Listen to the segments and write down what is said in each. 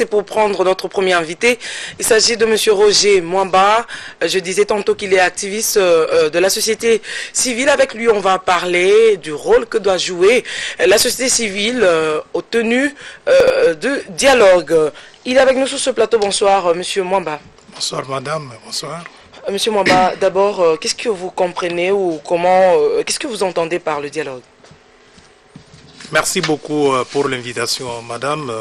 c'est pour prendre notre premier invité. Il s'agit de Monsieur Roger Mwamba. Je disais tantôt qu'il est activiste de la société civile. Avec lui, on va parler du rôle que doit jouer la société civile aux tenues de dialogue. Il est avec nous sur ce plateau. Bonsoir, Monsieur Mwamba. Bonsoir, madame. Bonsoir. Monsieur Mwamba, d'abord, qu'est-ce que vous comprenez ou comment, qu'est-ce que vous entendez par le dialogue? Merci beaucoup pour l'invitation, madame.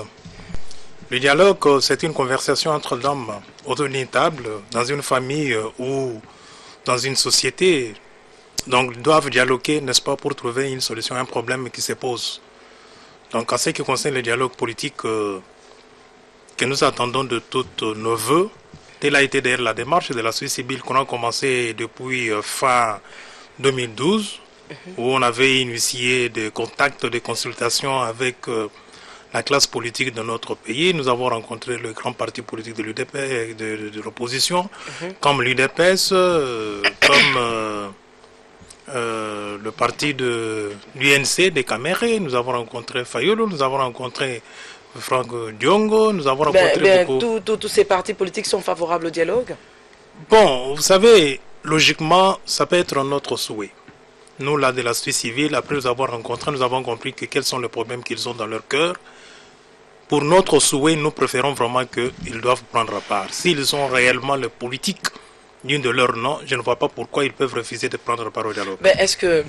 Le dialogue, c'est une conversation entre l'homme autour d'une table, dans une famille ou dans une société. Donc, ils doivent dialoguer, n'est-ce pas, pour trouver une solution à un problème qui se pose. Donc, en ce qui concerne le dialogue politique que nous attendons de toutes nos voeux, telle a été d'ailleurs la démarche de la société civile qu'on a commencé depuis fin 2012, où on avait initié des contacts, des consultations avec la classe politique de notre pays. Nous avons rencontré le grand parti politique de l'UDP, de l'opposition, comme l'UDPS, comme le parti de l'UNC des Camérés. Nous avons rencontré Fayolo, nous avons rencontré Franck Diongo, nous avons rencontré beaucoup... Tous ces partis politiques sont favorables au dialogue? Bon, vous savez, logiquement, ça peut être notre souhait. Nous, là, de la société civile, après nous avoir rencontrés, nous avons compris que quels sont les problèmes qu'ils ont dans leur cœur. Pour notre souhait, nous préférons vraiment qu'ils doivent prendre part. S'ils ont réellement le politique d'une de leurs noms, je ne vois pas pourquoi ils peuvent refuser de prendre part au dialogue. Ben, est-ce que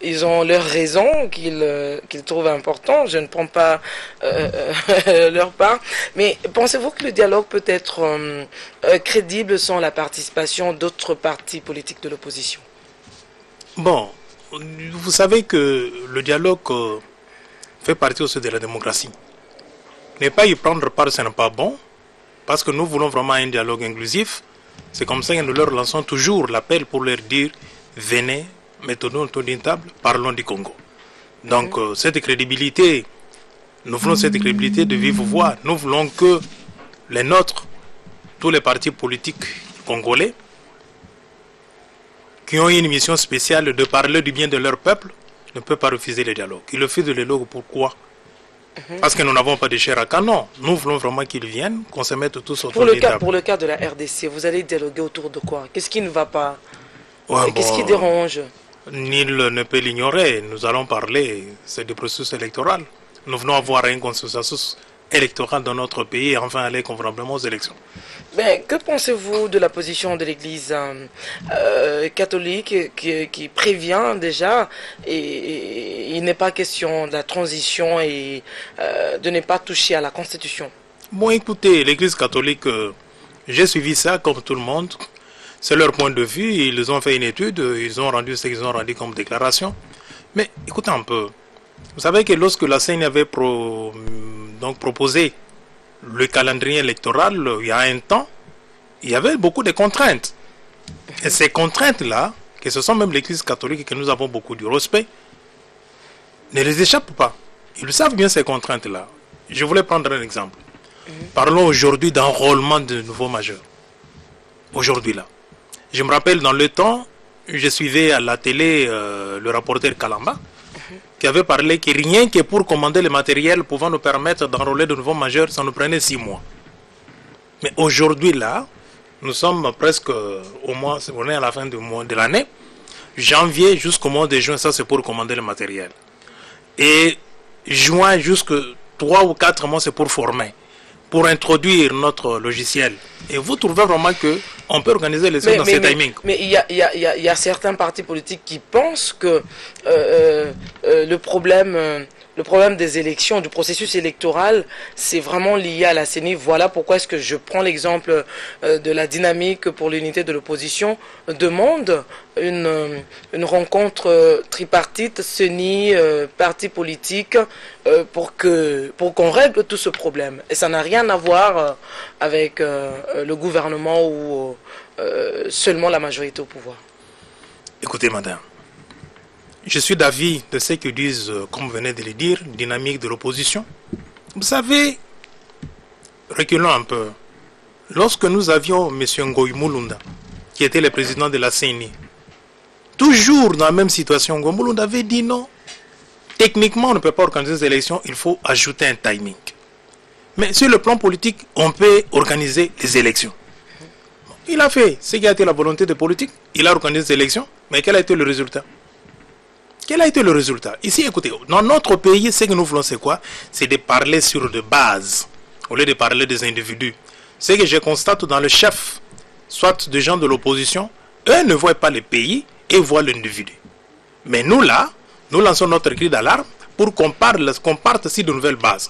ils ont leurs raisons qu'ils trouvent importantes? Je ne prends pas leur part. Mais pensez-vous que le dialogue peut être crédible sans la participation d'autres partis politiques de l'opposition? Bon, vous savez que le dialogue fait partie aussi de la démocratie. Ne pas y prendre part, ce n'est pas bon. Parce que nous voulons vraiment un dialogue inclusif. C'est comme ça que nous leur lançons toujours l'appel pour leur dire « Venez, mettons-nous autour d'une table, parlons du Congo ». Donc cette crédibilité, nous voulons cette crédibilité de vive voix. Nous voulons que les nôtres, tous les partis politiques congolais, qui ont une mission spéciale de parler du bien de leur peuple, ne peuvent pas refuser le dialogue. Ils refusent le dialogue, pourquoi? Parce que nous n'avons pas de chair à canon. Nous voulons vraiment qu'ils viennent, qu'on se mette tous autour de table. Pour le cas de la RDC, vous allez dialoguer autour de quoi? Qu'est-ce qui ne va pas? Ouais, qu'est-ce qui dérange? Nul ne peut l'ignorer. Nous allons parler, c'est du processus électoral. Nous venons avoir un consensus électoral dans notre pays et enfin aller convenablement aux élections. Ben, que pensez-vous de la position de l'Église catholique qui prévient déjà et il n'est pas question de la transition et de ne pas toucher à la Constitution? Bon, écoutez, l'Église catholique, j'ai suivi ça comme tout le monde. C'est leur point de vue. Ils ont fait une étude, ils ont rendu ce qu'ils ont rendu comme déclaration. Mais écoutez un peu. Vous savez que lorsque la CENI avait proposé le calendrier électoral, il y a un temps, il y avait beaucoup de contraintes. Et ces contraintes-là, que ce sont même l'Église catholique que nous avons beaucoup du respect, ne les échappent pas. Ils savent bien ces contraintes-là. Je voulais prendre un exemple. Parlons aujourd'hui d'enrôlement de nouveaux majeurs. Aujourd'hui là. Je me rappelle dans le temps, je suivais à la télé le rapporteur Kalamba, qui avait parlé que rien que pour commander le matériel pouvant nous permettre d'enrôler de nouveaux majeurs, ça nous prenait 6 mois. Mais aujourd'hui là, nous sommes presque au mois, on est à la fin du mois de l'année, janvier jusqu'au mois de juin, ça c'est pour commander le matériel. Et juin jusqu'à 3 ou 4 mois, c'est pour former, pour introduire notre logiciel. Et vous trouvez vraiment que on peut organiser les choses dans ces timings. Mais il y a certains partis politiques qui pensent que le problème des élections, du processus électoral, c'est vraiment lié à la CENI. Voilà pourquoi est-ce que je prends l'exemple de la dynamique pour l'unité de l'opposition, demande une rencontre tripartite, CENI, partis politiques, pour qu'on règle tout ce problème. Et ça n'a rien à voir avec le gouvernement ou seulement la majorité au pouvoir. Écoutez, madame, je suis d'avis de ce que disent, comme vous venez de le dire, dynamique de l'opposition. Vous savez, reculons un peu. Lorsque nous avions M. Ngoï Mulunda, qui était le président de la CENI, toujours dans la même situation, Ngoï Mulunda avait dit non. Techniquement, on ne peut pas organiser des élections, il faut ajouter un timing. Mais sur le plan politique, on peut organiser les élections. Il a fait ce qui a été la volonté de politique. Il a organisé les élections. Mais quel a été le résultat? Quel a été le résultat? Ici, écoutez, dans notre pays, ce que nous voulons, c'est quoi? C'est de parler sur de bases, au lieu de parler des individus. Ce que je constate dans le chef, soit des gens de l'opposition, eux ne voient pas le pays et voient l'individu. Mais nous, là, nous lançons notre cri d'alarme pour qu'on parte sur de nouvelles bases.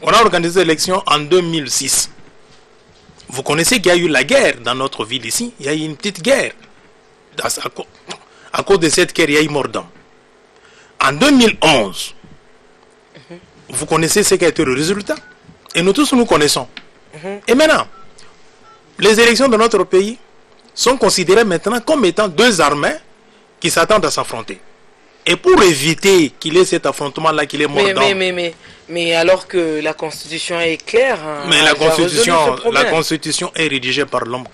On a organisé l'élection en 2006. Vous connaissez qu'il y a eu la guerre dans notre ville ici. Il y a eu une petite guerre. À cause de cette guerre, il y a eu mort d'homme. En 2011, vous connaissez ce qui a été le résultat. Et nous tous, nous connaissons. Et maintenant, les élections de notre pays sont considérées maintenant comme étant deux armées qui s'attendent à s'affronter. Et pour éviter qu'il y ait cet affrontement-là, qu'il est mort d'homme... Mais alors que la Constitution est claire... Mais la Constitution est rédigée par l'homme.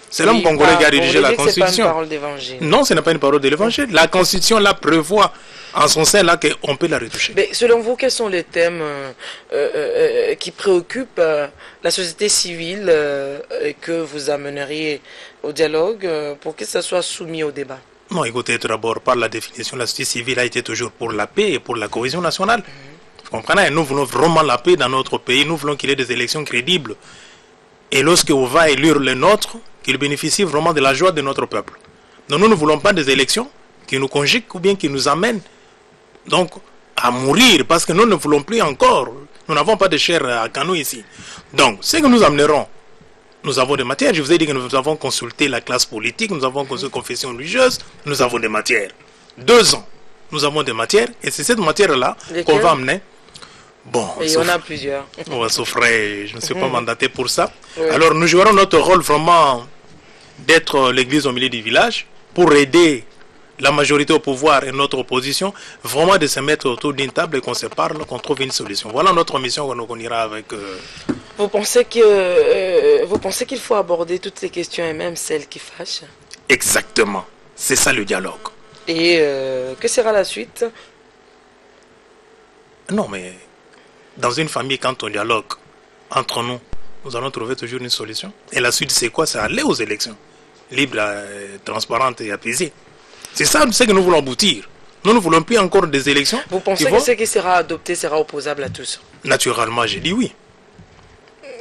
C'est l'homme congolais qui a rédigé la Constitution. C'est pas une parole d'évangile. Non, ce n'est pas une parole de l'évangile. La Constitution là prévoit en son sein là qu'on peut la retoucher. Mais selon vous, quels sont les thèmes qui préoccupent la société civile et que vous amèneriez au dialogue pour que ça soit soumis au débat? Non, écoutez, tout d'abord, par la définition, la société civile a été toujours pour la paix et pour la cohésion nationale. Vous comprenez? Nous voulons vraiment la paix dans notre pays. Nous voulons qu'il y ait des élections crédibles. Et lorsqu'on va élire le nôtre, qu'il bénéficie vraiment de la joie de notre peuple. Donc nous ne voulons pas des élections qui nous conjuguent ou bien qui nous amènent donc à mourir parce que nous ne voulons plus encore. Nous n'avons pas de chair à canon ici. Donc ce que nous amènerons, nous avons des matières. Je vous ai dit que nous avons consulté la classe politique, nous avons consulté la confession religieuse, nous avons des matières. 2 ans, nous avons des matières et c'est cette matière-là qu'on va amener. Bon, et il y en a plusieurs. On va souffrir, je ne suis pas mandaté pour ça. Oui. Alors nous jouerons notre rôle vraiment d'être l'église au milieu du village pour aider la majorité au pouvoir et notre opposition, vraiment de se mettre autour d'une table et qu'on se parle, qu'on trouve une solution. Voilà notre mission qu'on ira avec... Vous pensez qu'il faut aborder toutes les questions et même celles qui fâchent? Exactement. C'est ça le dialogue. Et que sera la suite? Non, mais dans une famille, quand on dialogue entre nous, nous allons trouver toujours une solution. Et la suite, c'est quoi? C'est aller aux élections. Libres, transparentes et apaisées. C'est ça ce que nous voulons aboutir. Nous ne voulons plus encore des élections. Vous pensez que ce qui sera adopté sera opposable à tous? Naturellement, j'ai dit oui.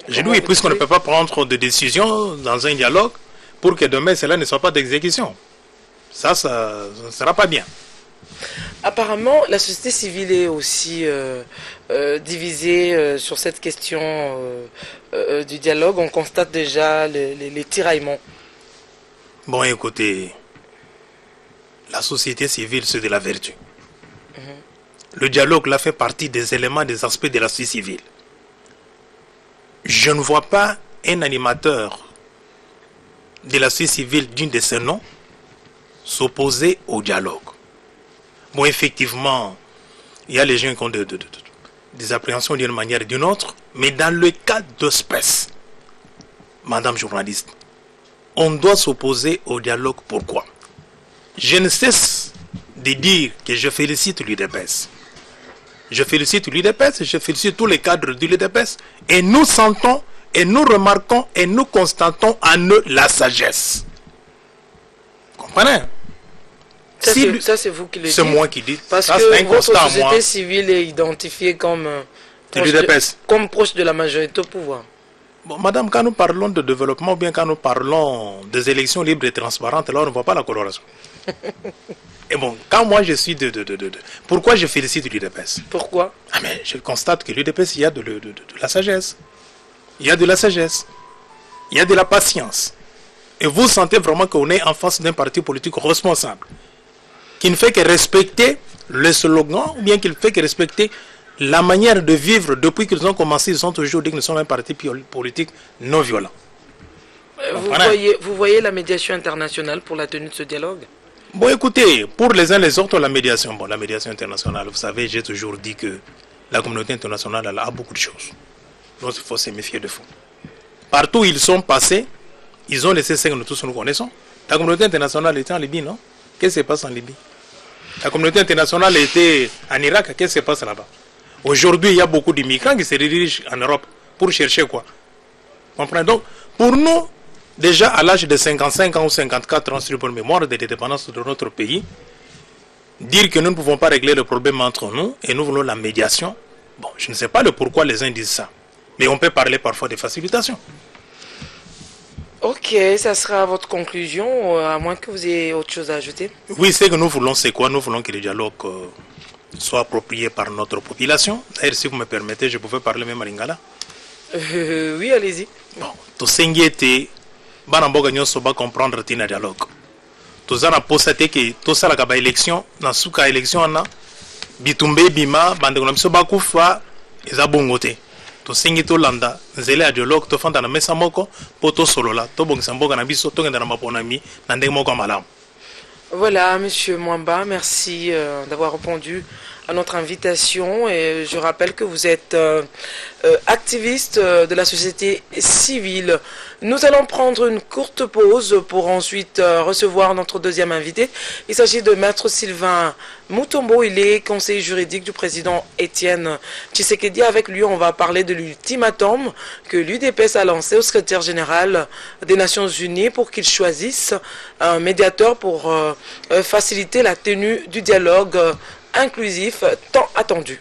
J'ai dit oui, puisqu'on ne peut pas prendre de décisions dans un dialogue pour que demain, cela ne soit pas d'exécution. Ça ne sera pas bien. Apparemment, la société civile est aussi divisée sur cette question du dialogue. On constate déjà les tiraillements. Bon, écoutez, la société civile, c'est de la vertu. Le dialogue, là, fait partie des éléments, des aspects de la société civile. Je ne vois pas un animateur de la société civile d'une de ces noms s'opposer au dialogue. Bon, effectivement, il y a les gens qui ont des appréhensions d'une manière ou d'une autre, mais dans le cas d'espèce, madame journaliste, on doit s'opposer au dialogue. Pourquoi? Je ne cesse de dire que je félicite l'UDPS. Je félicite l'UDPS, je félicite tous les cadres de l'UDPS, et nous sentons, et nous remarquons, et nous constatons en eux la sagesse. Vous comprenez? Ça, c'est vous qui le dites. C'est moi qui dis. Parce que votre société civile est identifiée comme proche de la majorité au pouvoir. Bon, madame, quand nous parlons de développement, ou bien quand nous parlons des élections libres et transparentes, alors on ne voit pas la coloration. Et bon, quand moi je suis pourquoi je félicite l'UDPS? Pourquoi? Ah, mais je constate que l'UDPS, il y a de la sagesse. Il y a de la sagesse. Il y a de la patience. Et vous sentez vraiment qu'on est en face d'un parti politique responsable, qui ne fait que respecter le slogan, ou bien qu'il fait que respecter la manière de vivre. Depuis qu'ils ont commencé, ils ont toujours dit que nous sommes un parti politique non violent. Vous voyez la médiation internationale pour la tenue de ce dialogue? Bon, écoutez, pour les uns les autres, la médiation internationale, vous savez, j'ai toujours dit que la communauté internationale elle a beaucoup de choses. Donc il faut se méfier de fond. Partout où ils sont passés, ils ont laissé ce que nous tous nous connaissons. La communauté internationale était en Libye, non? Qu'est-ce qui se passe en Libye? La communauté internationale était en Irak, qu'est-ce qui se passe là-bas? Aujourd'hui, il y a beaucoup d'immigrants qui se dirigent en Europe pour chercher quoi. Comprenez? Donc, pour nous, déjà à l'âge de 55 ans ou 54 ans, sur une mémoire de l'indépendance de notre pays, dire que nous ne pouvons pas régler le problème entre nous et nous voulons la médiation, bon, je ne sais pas le pourquoi les uns disent ça. Mais on peut parler parfois de facilitation. Ok, ça sera votre conclusion, à moins que vous ayez autre chose à ajouter. Oui, ce que nous voulons, c'est quoi? Nous voulons que le dialogue soit approprié par notre population. D'ailleurs, si vous me permettez, je pouvais parler même à Lingala. Oui, allez-y. Bon, tout ce qui était, Banamboga nyonso ba comprendre tina dialogue. Tout ça na posate que tout ça la kaba élection, na suka élection na bitumbe bima bande kuna biso ba kufa eza bongote. To singi to landa nzele ya dialogue to fanda na mesa moko po to solola to bongisa mboka na biso to ngenda na maponami na ndenge moko malamu. Voilà, Monsieur Mwamba, merci d'avoir répondu à notre invitation. Et je rappelle que vous êtes activiste de la société civile. Nous allons prendre une courte pause pour ensuite recevoir notre deuxième invité. Il s'agit de Maître Sylvain Mutombo. Il est conseiller juridique du président Étienne Tshisekedi. Avec lui, on va parler de l'ultimatum que l'UDPS a lancé au secrétaire général des Nations Unies pour qu'il choisisse un médiateur pour faciliter la tenue du dialogue inclusif tant attendu.